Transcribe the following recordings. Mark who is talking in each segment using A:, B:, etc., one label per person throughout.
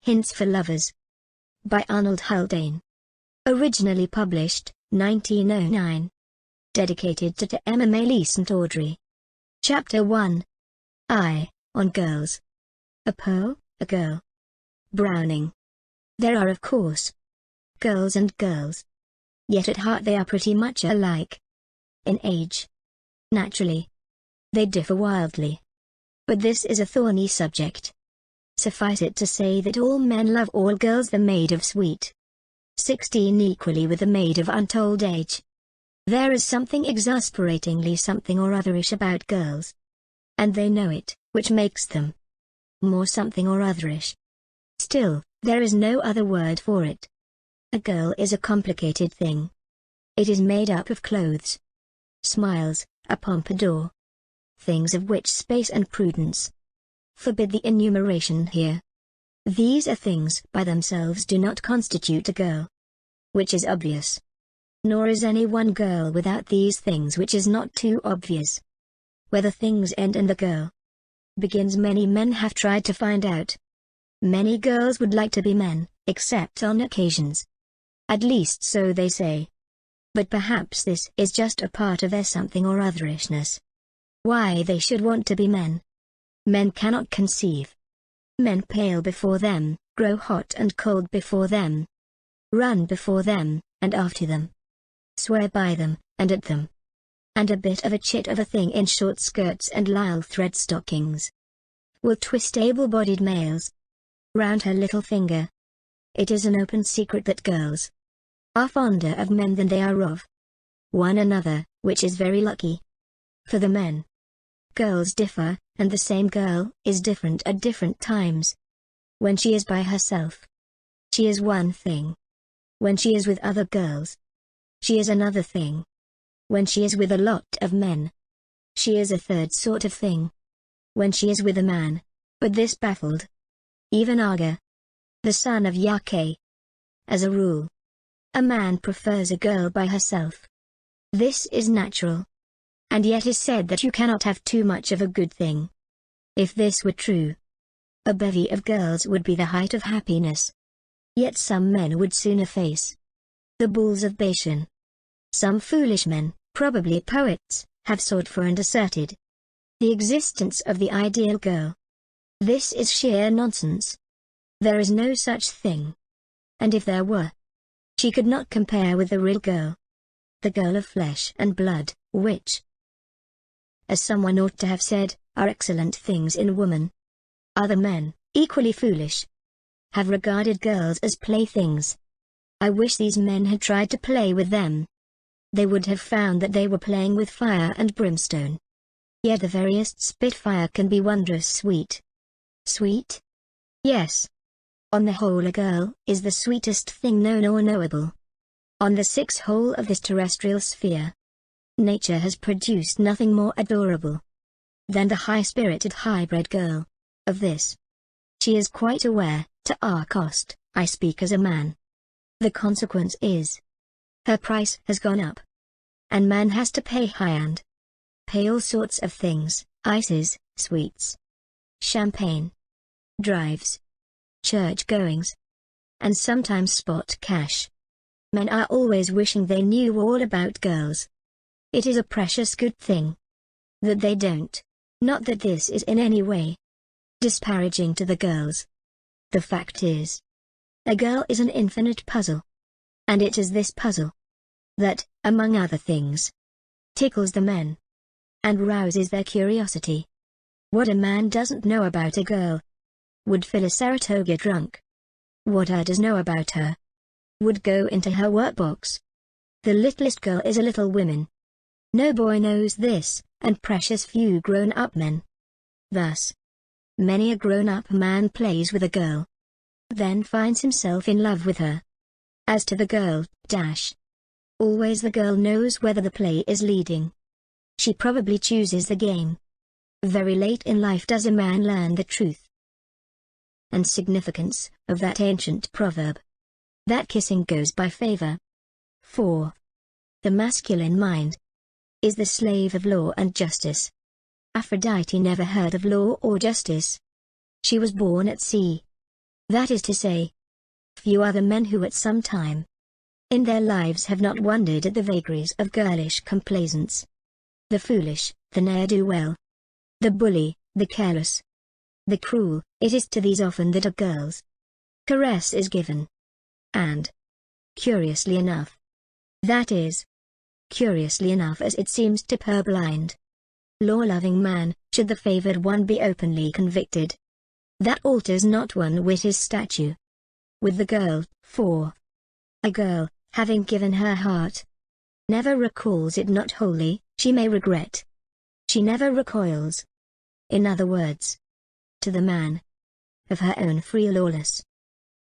A: Hints for Lovers. By Arnold Haultain. Originally published, 1909. Dedicated to Emma May St. Audrey. Chapter 1. I, on Girls. A pearl, a girl. Browning. There are of course girls and girls. Yet at heart they are pretty much alike. In age. Naturally. They differ wildly. But this is a thorny subject. Suffice it to say that all men love all girls, the maid of sweet 16 equally with the maid of untold age. There is something exasperatingly something or otherish about girls. And they know it, which makes them more something or otherish. Still, there is no other word for it. A girl is a complicated thing. It is made up of clothes, smiles, a pompadour. Things of which space and prudence forbid the enumeration here. These are things by themselves do not constitute a girl, which is obvious. Nor is any one girl without these things, which is not too obvious. Where the things end and the girl begins, many men have tried to find out. Many girls would like to be men, except on occasions. At least so they say. But perhaps this is just a part of their something or otherishness. Why they should want to be men, men cannot conceive. Men pale before them, grow hot and cold before them, run before them, and after them, swear by them, and at them. And a bit of a chit of a thing in short skirts and lisle thread stockings will twist able-bodied males round her little finger. It is an open secret that girls are fonder of men than they are of one another, which is very lucky. For the men, girls differ, and the same girl is different at different times. When she is by herself, she is one thing. When she is with other girls, she is another thing. When she is with a lot of men, she is a third sort of thing. When she is with a man, but this baffled even Aga, the son of Yake. As a rule, a man prefers a girl by herself. This is natural. And yet is said that you cannot have too much of a good thing. If this were true, a bevy of girls would be the height of happiness. Yet some men would sooner face the bulls of Bashan. Some foolish men, probably poets, have sought for and asserted the existence of the ideal girl. This is sheer nonsense. There is no such thing. And if there were, she could not compare with the real girl. The girl of flesh and blood, which, as someone ought to have said, are excellent things in woman. Other men, equally foolish, have regarded girls as playthings. I wish these men had tried to play with them. They would have found that they were playing with fire and brimstone. Yet the veriest spitfire can be wondrous sweet. Sweet? Yes. On the whole, a girl is the sweetest thing known or knowable. On the six whole of this terrestrial sphere, nature has produced nothing more adorable than the high-spirited high-bred girl. Of this, she is quite aware, to our cost. I speak as a man. The consequence is, her price has gone up. And man has to pay high and pay all sorts of things, ices, sweets, champagne, drives, church-goings, and sometimes spot cash. Men are always wishing they knew all about girls. It is a precious good thing that they don't. Not that this is in any way disparaging to the girls. The fact is, a girl is an infinite puzzle. And it is this puzzle that, among other things, tickles the men and rouses their curiosity. What a man doesn't know about a girl would fill a Saratoga trunk. What does know about her would go into her workbox. The littlest girl is a little woman. No boy knows this, and precious few grown-up men. Thus, many a grown-up man plays with a girl, then finds himself in love with her. As to the girl, always the girl knows whether the play is leading. She probably chooses the game. Very late in life does a man learn the truth and significance of that ancient proverb, that kissing goes by favor. 4. The masculine mind is the slave of law and justice. Aphrodite never heard of law or justice. She was born at sea. That is to say, few are the men who at some time in their lives have not wondered at the vagaries of girlish complaisance. The foolish, the ne'er-do-well, the bully, the careless, the cruel. It is to these often that a girl's caress is given. And, curiously enough, that is, curiously enough as it seems to purblind, law-loving man, should the favored one be openly convicted, that alters not one whit his statue with the girl, for a girl, having given her heart, never recalls it not wholly. She may regret, she never recoils. In other words, to the man of her own free lawless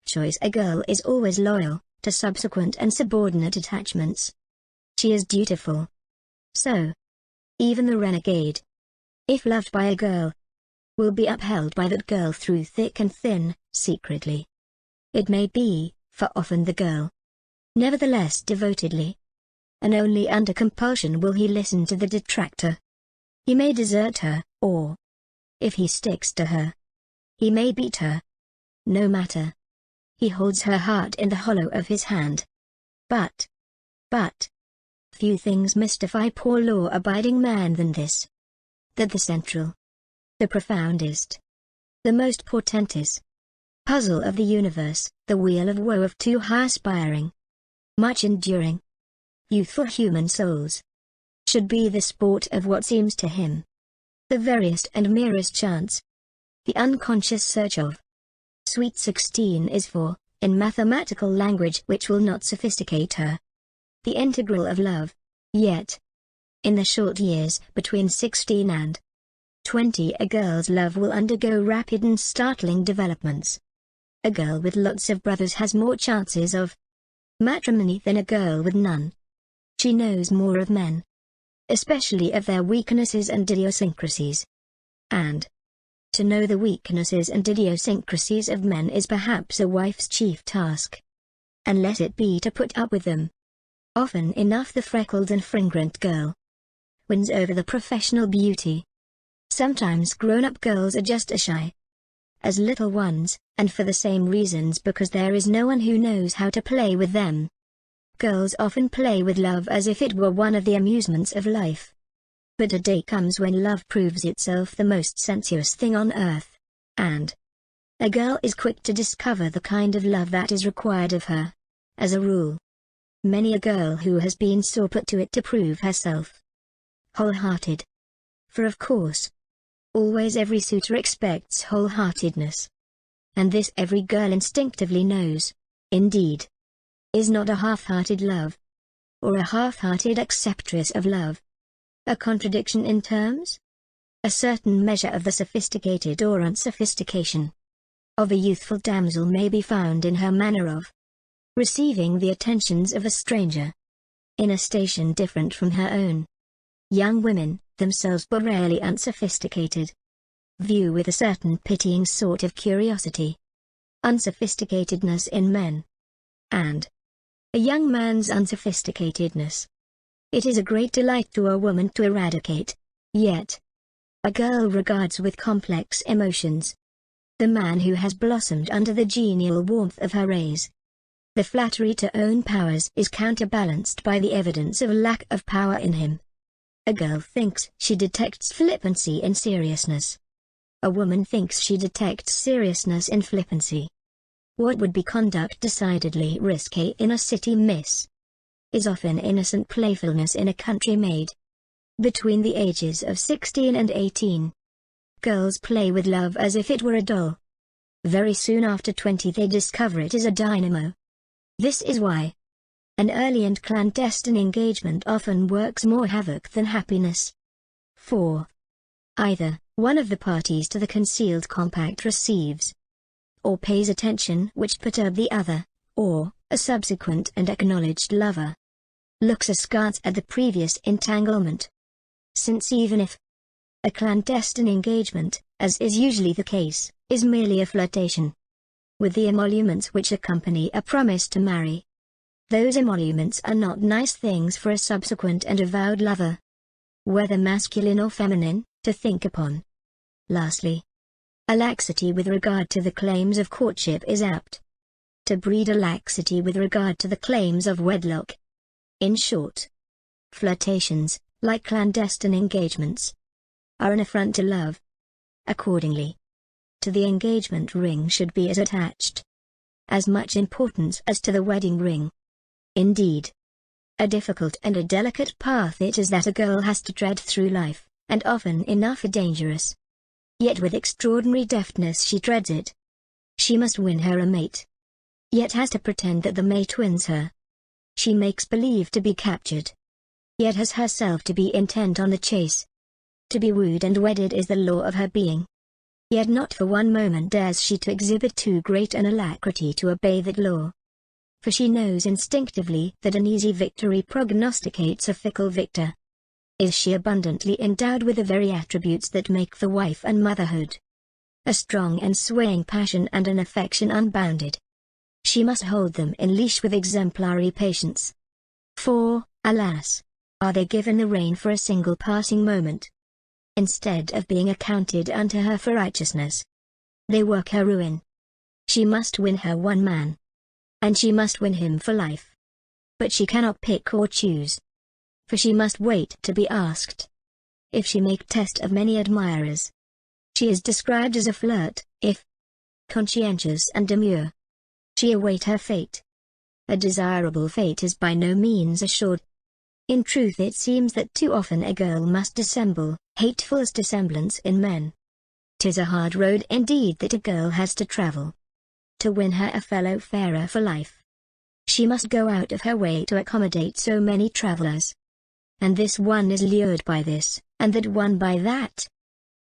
A: choice a girl is always loyal to subsequent and subordinate attachments. She is dutiful. So, even the renegade, if loved by a girl, will be upheld by that girl through thick and thin, secretly, it may be, for often the girl, nevertheless devotedly, and only under compulsion will he listen to the detractor. He may desert her, or, if he sticks to her, he may beat her. No matter. He holds her heart in the hollow of his hand. But, few things mystify poor law-abiding man than this: that the central, the profoundest, the most portentous puzzle of the universe, the wheel of woe of two high-aspiring, much-enduring, youthful human souls, should be the sport of what seems to him the veriest and merest chance, the unconscious search of sweet 16 is for, in mathematical language which will not sophisticate her, the integral of love. Yet, in the short years between 16 and 20 a girl's love will undergo rapid and startling developments. A girl with lots of brothers has more chances of matrimony than a girl with none. She knows more of men, especially of their weaknesses and idiosyncrasies. And to know the weaknesses and idiosyncrasies of men is perhaps a wife's chief task. And let it be to put up with them. Often enough the freckled and fragrant girl wins over the professional beauty. Sometimes grown-up girls are just as shy as little ones, and for the same reasons, because there is no one who knows how to play with them. Girls often play with love as if it were one of the amusements of life. But a day comes when love proves itself the most sensuous thing on earth, and a girl is quick to discover the kind of love that is required of her. As a rule, many a girl who has been sore put to it to prove herself wholehearted. For of course, always every suitor expects wholeheartedness. And this every girl instinctively knows, indeed, is not a half-hearted love, or a half-hearted acceptress of love. A contradiction in terms? A certain measure of the sophisticated or unsophistication of a youthful damsel may be found in her manner of receiving the attentions of a stranger in a station different from her own. Young women, themselves but rarely unsophisticated, view with a certain pitying sort of curiosity unsophisticatedness in men, and a young man's unsophisticatedness. It is a great delight to a woman to eradicate. Yet, a girl regards with complex emotions the man who has blossomed under the genial warmth of her rays. The flattery to own powers is counterbalanced by the evidence of a lack of power in him. A girl thinks she detects flippancy in seriousness. A woman thinks she detects seriousness in flippancy. What would be conduct decidedly risque in a city miss is often innocent playfulness in a country maid. Between the ages of 16 and 18, girls play with love as if it were a doll. Very soon after 20 they discover it is a dynamo. This is why an early and clandestine engagement often works more havoc than happiness. For either one of the parties to the concealed compact receives or pays attention which perturb the other, or a subsequent and acknowledged lover looks askance at the previous entanglement. Since even if a clandestine engagement, as is usually the case, is merely a flirtation with the emoluments which accompany a promise to marry, those emoluments are not nice things for a subsequent and avowed lover, whether masculine or feminine, to think upon. Lastly, A laxity with regard to the claims of courtship is apt to breed a laxity with regard to the claims of wedlock. In short, flirtations, like clandestine engagements, are an affront to love. Accordingly, to the engagement ring should be attached as much importance as to the wedding ring. Indeed, a difficult and a delicate path it is that a girl has to tread through life, and often enough dangerous. Yet with extraordinary deftness she treads it. She must win her a mate, yet has to pretend that the mate wins her. She makes believe to be captured, yet has herself to be intent on the chase. To be wooed and wedded is the law of her being. Yet not for one moment dares she to exhibit too great an alacrity to obey that law. For she knows instinctively that an easy victory prognosticates a fickle victor. Is she abundantly endowed with the very attributes that make the wife and motherhood? A strong and swaying passion and an affection unbounded. She must hold them in leash with exemplary patience. For, alas, are they given the rein for a single passing moment? Instead of being accounted unto her for righteousness, they work her ruin. She must win her one man, and she must win him for life. But she cannot pick or choose, for she must wait to be asked. If she make test of many admirers, she is described as a flirt. If conscientious and demure, she await her fate. A desirable fate is by no means assured. In truth it seems that too often a girl must dissemble, hateful as dissemblance in men. 'Tis a hard road indeed that a girl has to travel to win her a fellow farer for life. She must go out of her way to accommodate so many travelers. And this one is lured by this, and that one by that,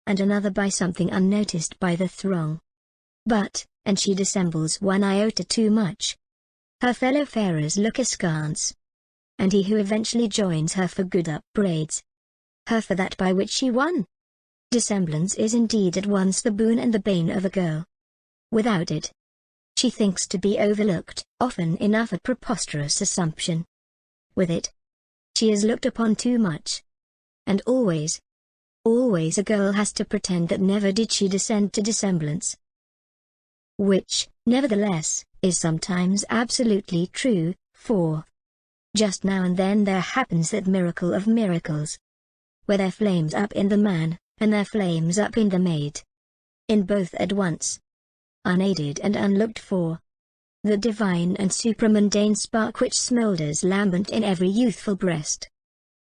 A: and another by something unnoticed by the throng. But, and she dissembles one iota too much, her fellow farers look askance, and he who eventually joins her for good upbraids her for that by which she won. Dissemblance is indeed at once the boon and the bane of a girl. Without it, she thinks to be overlooked, often enough a preposterous assumption. With it, she is looked upon too much. And always a girl has to pretend that never did she descend to dissemblance. Which, nevertheless, is sometimes absolutely true, for just now and then there happens that miracle of miracles, where there flames up in the man, and there flames up in the maid. In both at once, unaided and unlooked for, the divine and supramundane spark which smoulders lambent in every youthful breast.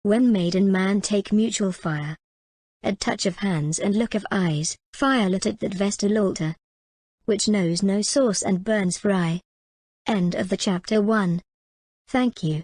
A: When maid and man take mutual fire, at touch of hands and look of eyes, fire lit at that vestal altar, which knows no source and burns for aye. End of the chapter 1. Thank you.